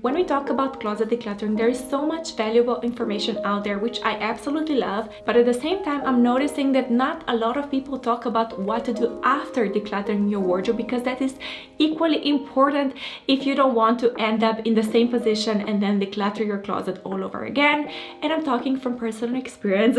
When we talk about closet decluttering, there is so much valuable information out there, which I absolutely love. But at the same time, I'm noticing that not a lot of people talk about what to do after decluttering your wardrobe, because that is equally important if you don't want to end up in the same position and then declutter your closet all over again. And I'm talking from personal experience.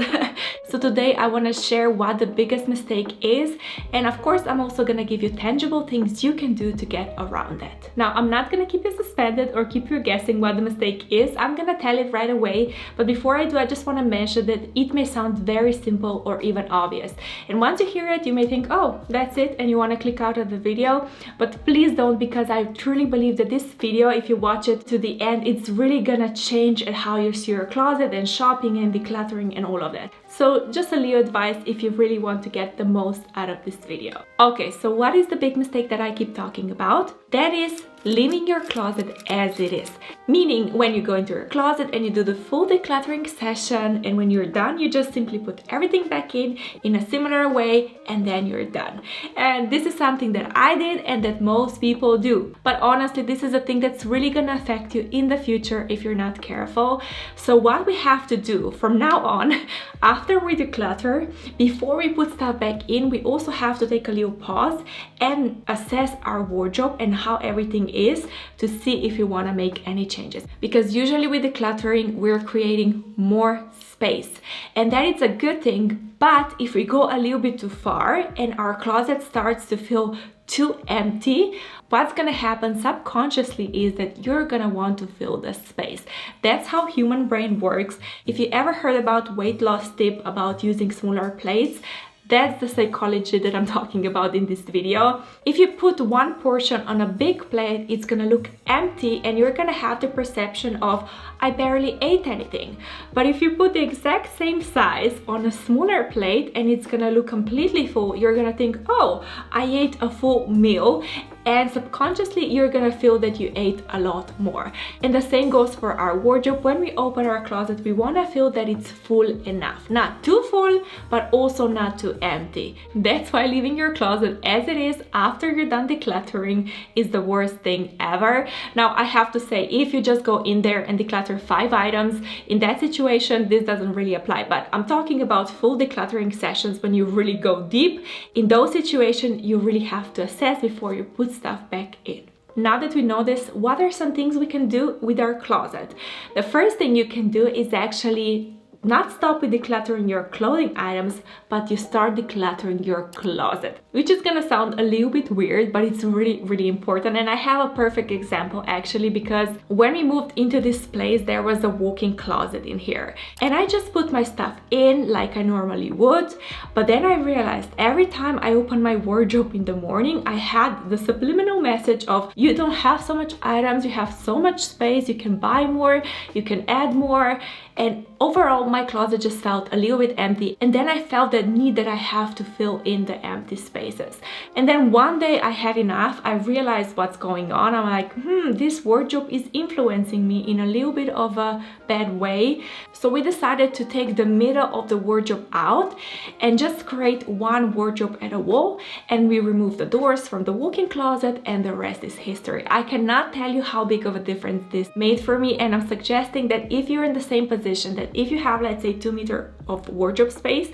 So today I want to share what the biggest mistake is. And of course, I'm also going to give you tangible things you can do to get around that. Now, I'm not going to keep you suspended or keep you guessing what the mistake is. I'm gonna tell it right away, but before I do, I just want to mention that it may sound very simple or even obvious, and once you hear it you may think, oh, that's it, and you want to click out of the video. But please don't, because I truly believe that this video, if you watch it to the end, it's really gonna change at how you see your closet and shopping and decluttering and all of that. So just a little advice if you really want to get the most out of this video. Okay, so what is the big mistake that I keep talking about? That is leaving your closet as it is. Meaning, when you go into your closet and you do the full decluttering session, and when you're done, you just simply put everything back in a similar way, and then you're done. And this is something that I did and that most people do. But honestly, this is a thing that's really gonna affect you in the future if you're not careful. So what we have to do from now on, after we declutter, before we put stuff back in, we also have to take a little pause and assess our wardrobe and how everything is, to see if you want to make any changes. Because usually with decluttering, we're creating more space, and that is a good thing. But if we go a little bit too far and our closet starts to feel too empty, what's gonna happen subconsciously is that you're gonna want to fill the space. That's how human brain works. If you ever heard about weight loss tip about using smaller plates, that's the psychology that I'm talking about in this video. If you put one portion on a big plate, it's gonna look empty and you're gonna have the perception of, I barely ate anything. But if you put the exact same size on a smaller plate and it's gonna look completely full, you're gonna think, oh, I ate a full meal. And subconsciously you're gonna feel that you ate a lot more. And the same goes for our wardrobe. When we open our closet, we wanna feel that it's full enough. Not too full, but also not too empty. That's why leaving your closet as it is after you're done decluttering is the worst thing ever. Now, I have to say, if you just go in there and declutter 5 items, in that situation, this doesn't really apply. But I'm talking about full decluttering sessions when you really go deep. In those situations, you really have to assess before you put stuff back in. Now that we know this, what are some things we can do with our closet? The first thing you can do is actually not stop with decluttering your clothing items, but you start decluttering your closet, which is gonna sound a little bit weird, but it's really, really important. And I have a perfect example actually, because when we moved into this place, there was a walk-in closet in here. And I just put my stuff in like I normally would. But then I realized every time I opened my wardrobe in the morning, I had the subliminal message of, you don't have so much items, you have so much space, you can buy more, you can add more. And overall, my closet just felt a little bit empty. And then I felt that need that I have to fill in the empty spaces. And then one day I had enough. I realized what's going on. I'm like, this wardrobe is influencing me in a little bit of a bad way. So we decided to take the middle of the wardrobe out and just create one wardrobe at a wall. And we removed the doors from the walk-in closet, and the rest is history. I cannot tell you how big of a difference this made for me. And I'm suggesting that if you're in the same position, that if you have, let's say, 2 meters of wardrobe space,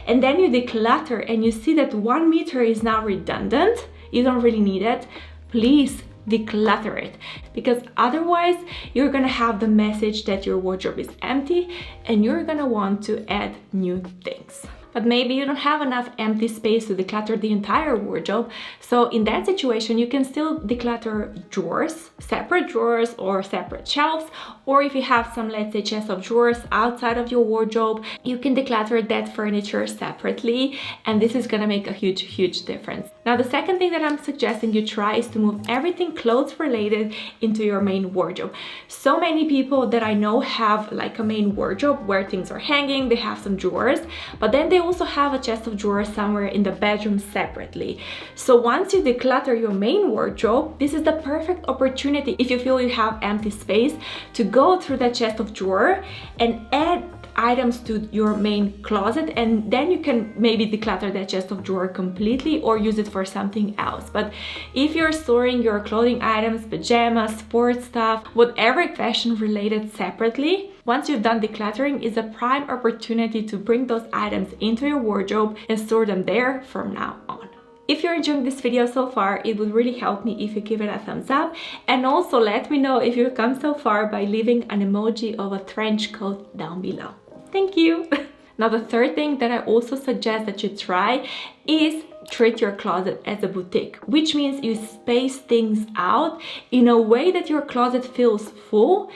and then you declutter and you see that 1 meter is now redundant, you don't really need it, please declutter it, because otherwise you're gonna have the message that your wardrobe is empty and you're gonna want to add new things. But maybe you don't have enough empty space to declutter the entire wardrobe. So in that situation, you can still declutter drawers, separate drawers or separate shelves. Or if you have some, let's say, chest of drawers outside of your wardrobe, you can declutter that furniture separately. And this is gonna make a huge, huge difference. Now, the second thing that I'm suggesting you try is to move everything clothes related into your main wardrobe. So many people that I know have like a main wardrobe where things are hanging, they have some drawers, but then they also have a chest of drawers somewhere in the bedroom separately. So once you declutter your main wardrobe, this is the perfect opportunity, if you feel you have empty space, to go through that chest of drawer and add items to your main closet, and then you can maybe declutter that chest of drawer completely or use it for something else. But if you're storing your clothing items, pajamas, sports stuff, whatever fashion related separately, once you've done decluttering, is a prime opportunity to bring those items into your wardrobe and store them there from now on. If you're enjoying this video so far, it would really help me if you give it a thumbs up, and also let me know if you've come so far by leaving an emoji of a trench coat down below. Thank you! Now the third thing that I also suggest that you try is treat your closet as a boutique, which means you space things out in a way that your closet feels full,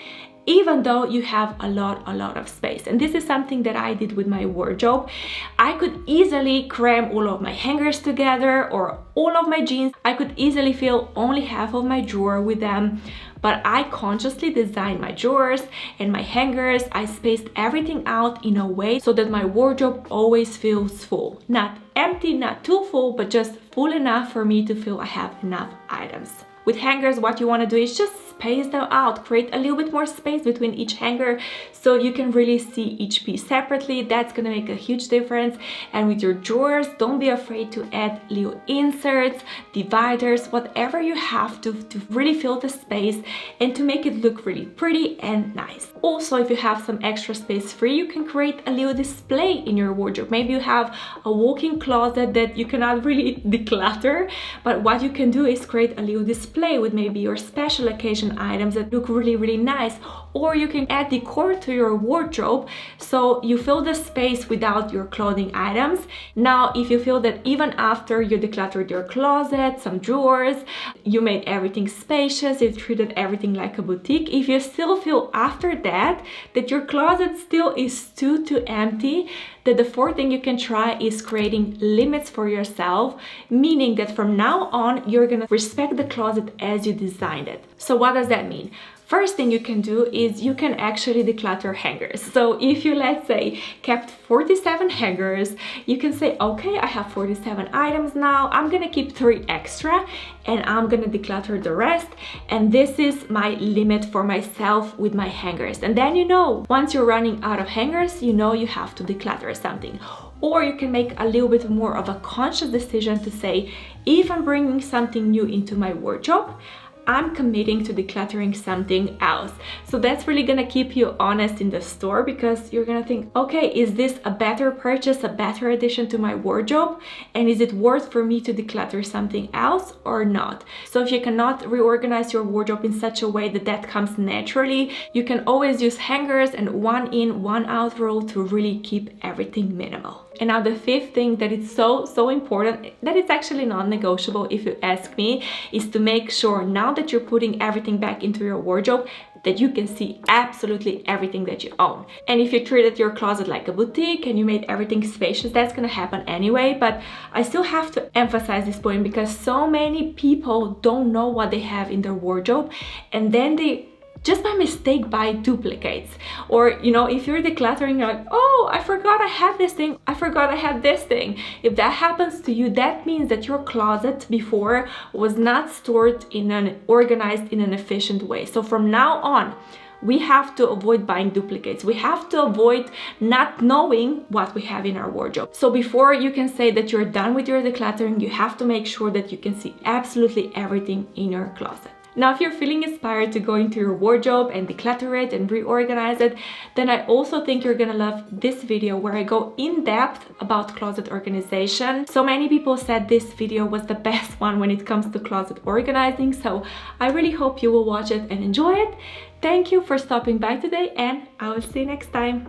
even though you have a lot of space. And this is something that I did with my wardrobe. I could easily cram all of my hangers together or all of my jeans. I could easily fill only half of my drawer with them, but I consciously designed my drawers and my hangers. I spaced everything out in a way so that my wardrobe always feels full. Not empty, not too full, but just full enough for me to feel I have enough items. With hangers, what you want to do is just space them out, create a little bit more space between each hanger so you can really see each piece separately. That's gonna make a huge difference. And with your drawers, don't be afraid to add little inserts, dividers, whatever you have to really fill the space and to make it look really pretty and nice. Also, if you have some extra space free, you can create a little display in your wardrobe. Maybe you have a walk-in closet that you cannot really declutter, but what you can do is create a little display with maybe your special occasion items that look really nice, or you can add decor to your wardrobe so you fill the space without your clothing items. Now, if you feel that even after you decluttered your closet, some drawers, you made everything spacious, you treated everything like a boutique, if you still feel after that your closet still is too empty, then the fourth thing you can try is creating limits for yourself, meaning that from now on you're gonna respect the closet as you designed it. So what does that mean? First thing you can do is you can actually declutter hangers. So if you, let's say, kept 47 hangers, you can say, okay, I have 47 items now, I'm gonna keep 3 extra and I'm gonna declutter the rest, and this is my limit for myself with my hangers. And then, you know, once you're running out of hangers, you know you have to declutter something. Or you can make a little bit more of a conscious decision to say, if I'm bringing something new into my wardrobe, I'm committing to decluttering something else. So that's really gonna keep you honest in the store, because you're gonna think, okay, is this a better purchase, a better addition to my wardrobe? And is it worth for me to declutter something else or not? So if you cannot reorganize your wardrobe in such a way that that comes naturally, you can always use hangers and one in, one out rule to really keep everything minimal. And now the fifth thing that is so important, that it's actually non-negotiable if you ask me, is to make sure now that you're putting everything back into your wardrobe that you can see absolutely everything that you own. And if you treated your closet like a boutique and you made everything spacious, that's gonna happen anyway. But I still have to emphasize this point because so many people don't know what they have in their wardrobe, and then they just by mistake buy duplicates. Or, you know, if you're decluttering, you're like, oh, I forgot I had this thing, I forgot I had this thing. If that happens to you, that means that your closet before was not stored in an organized, in an efficient way. So from now on, we have to avoid buying duplicates. We have to avoid not knowing what we have in our wardrobe. So before you can say that you're done with your decluttering, you have to make sure that you can see absolutely everything in your closet. Now, if you're feeling inspired to go into your wardrobe and declutter it and reorganize it, then I also think you're gonna love this video where I go in depth about closet organization. So many people said this video was the best one when it comes to closet organizing, so I really hope you will watch it and enjoy it. Thank you for stopping by today, and I will see you next time.